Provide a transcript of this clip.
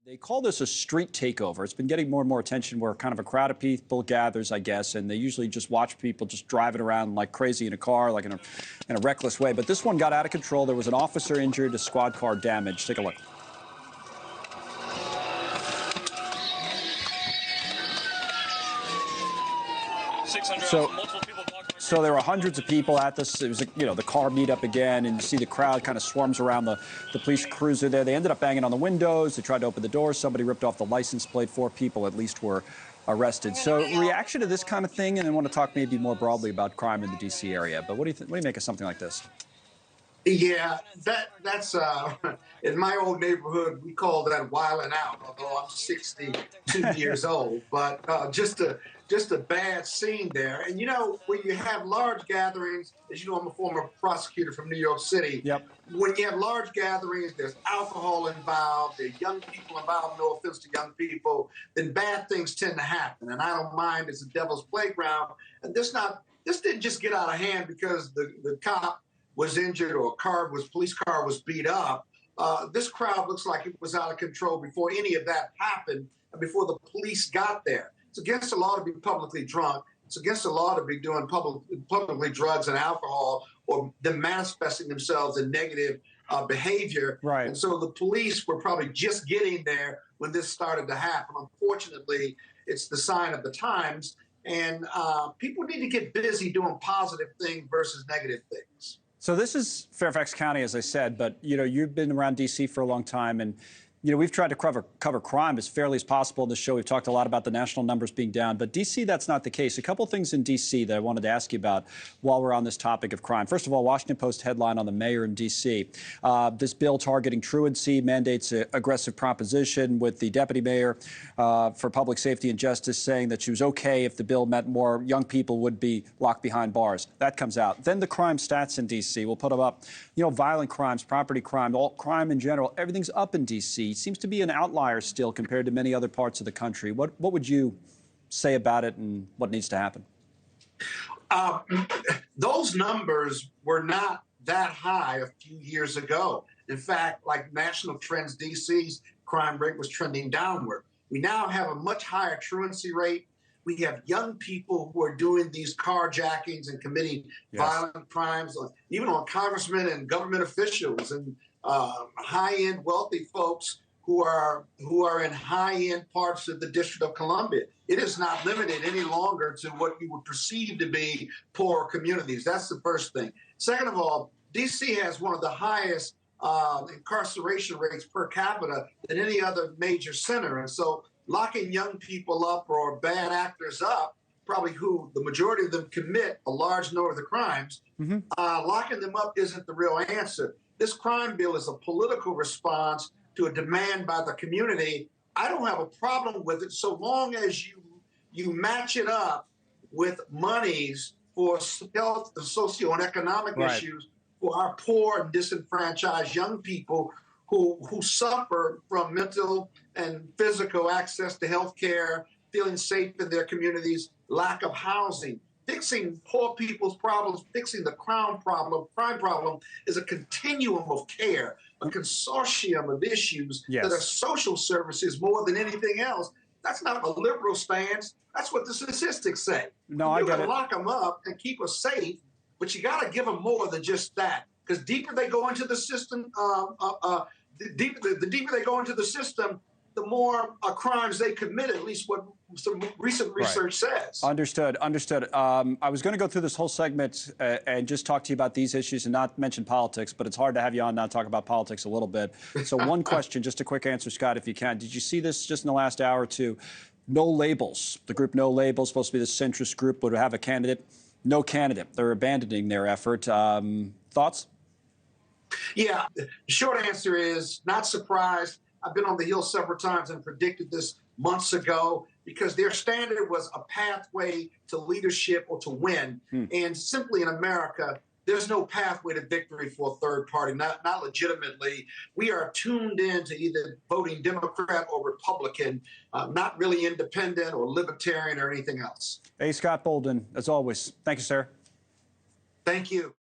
They call this a street takeover. It's been getting more and more attention where kind of a crowd of people gathers, I guess, and they usually just watch people just driving around like crazy in a car, like in a reckless way. But this one got out of control. There was an officer injured, a squad car damaged. Take a look. So there were hundreds of people at this. It was, the car meet up again, and you see the crowd kind of swarms around the police cruiser there. They ended up banging on the windows. They tried to open the doors. Somebody ripped off the license plate. 4 people at least were arrested. So reaction to this kind of thing, and I want to talk maybe more broadly about crime in the D.C. area. But what do you make of something like this? Yeah, that's in my old neighborhood, we call that wilding out, although I'm 62 years old. But just a bad scene there. And, when you have large gatherings, as you know, I'm a former prosecutor from New York City. Yep. When you have large gatherings, there's alcohol involved, there's young people involved, no offense to young people, then bad things tend to happen. And I don't mind, it's a devil's playground. And this didn't just get out of hand because the cop was injured or police car was beat up. This crowd looks like it was out of control before any of that happened and before the police got there. It's against the law to be publicly drunk. It's against the law to be doing publicly drugs and alcohol or them manifesting themselves in negative behavior. Right. And so the police were probably just getting there when this started to happen. Unfortunately, it's the sign of the times. And people need to get busy doing positive things versus negative things. So this is Fairfax County, as I said, but, you've been around D.C. for a long time, and, we've tried to cover crime as fairly as possible in this show. We've talked a lot about the national numbers being down, but D.C., that's not the case. A couple of things in D.C. that I wanted to ask you about while we're on this topic of crime. First of all, Washington Post headline on the mayor in D.C. This bill targeting truancy mandates aggressive proposition, with the deputy mayor for public safety and justice saying that she was okay if the bill meant more young people would be locked behind bars. That comes out. Then the crime stats in D.C. We'll put them up. Violent crimes, property crime, all crime in general, everything's up in D.C. Seems to be an outlier still compared to many other parts of the country. What would you say about it and what needs to happen? Those numbers were not that high a few years ago. In fact, like national trends, DC's crime rate was trending downward. We now have a much higher truancy rate. We have young people who are doing these carjackings and committing violent crimes, even on congressmen and government officials and high-end wealthy folks who are in high-end parts of the District of Columbia. It is not limited any longer to what you would perceive to be poor communities. That's the first thing. Second of all, D.C. has one of the highest incarceration rates per capita than any other major center. And so locking young people up or bad actors up, probably who the majority of them commit a large number of the crimes, locking them up isn't the real answer. This crime bill is a political response to a demand by the community. I don't have a problem with it so long as you match it up with monies for health and socio and economic issues for our poor and disenfranchised young people who suffer from mental and physical access to health care, feeling safe in their communities, lack of housing. Fixing poor people's problems, fixing the crime problem is a continuum of care, a consortium of issues that are social services more than anything else. That's not a liberal stance. That's what the statistics say. No, I get it. You got to lock them up and keep us safe, but you got to give them more than just that. Because deeper they go into the system, the deeper they go into the system, the more crimes they commit, at least what some recent research says. Understood. I was going to go through this whole segment and just talk to you about these issues and not mention politics, but it's hard to have you on now talk about politics a little bit. So one question, just a quick answer, Scott, if you can. Did you see this just in the last hour or two? No Labels. The group No Labels, supposed to be the centrist group, would have a candidate. No candidate. They're abandoning their effort. Thoughts? Yeah, the short answer is not surprised. I've been on the Hill several times and predicted this months ago because their standard was a pathway to leadership or to win. And simply in America, there's no pathway to victory for a third party, not legitimately. We are tuned in to either voting Democrat or Republican, not really independent or libertarian or anything else. Hey, Scott Bolden, as always. Thank you, sir. Thank you.